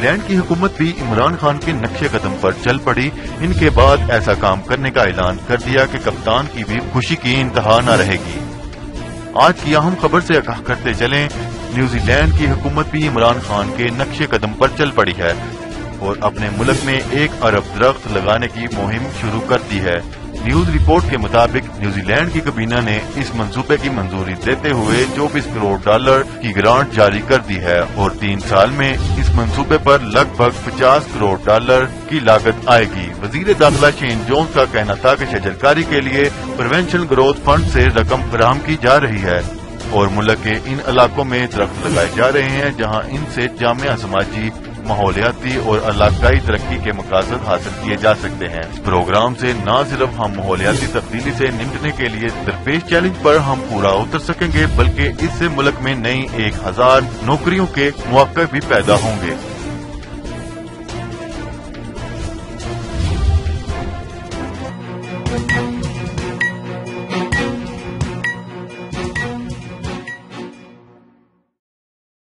Land کی حکومت بھی عمران خان کے نقش قدم پر چل پڑی۔ ان کے بعد ایسا کام کرنے کا اعلان کر دیا کہ کپتان کی بھی خوشی کی انتہا نہ رہے گی۔ آج کی اہم خبر سے آگاہ کرتے چلیں، نیوزی لینڈ کی حکومت بھی عمران خان کے نقش قدم پر چل پڑی ہے اور اپنے ملک میں 1 ارب درخت لگانے کی مہم شروع کر دی ہے۔ نیوز رپورٹ کے مطابق نیوزی لینڈ کی کابینہ نے اس منصوبے کی منظوری دیتے ہوئے 24 کروڑ ڈالر کی گرانٹ جاری کر دی ہے اور 3 سال میں اس منصوبے پر لگ بھگ 50 کروڑ ڈالر کی لاگت آئے گی۔ وزیر داخلہ شین جونز کا کہنا تھا کہ شجرکاری کے لیے پریونشن گروتھ فنڈ سے رقم فراہم کی جا رہی ہے اور ملک کے ان علاقوں میں درخت لگائے جا رہے ہیں جہاں ان سے جامع سماجی، ماحولیاتی اور علاقائی ترقی کے مقاصد حاصل کیے جا سکتے ہیں۔ اس پروگرام سے نہ صرف ہم ماحولیاتی تبدیلی سے نمٹنے کے لیے درپیش چیلنج پر ہم پورا اتر سکیں گے بلکہ اس سے ملک میں نئی 1000 نوکریوں کے مواقع بھی پیدا ہوں گے۔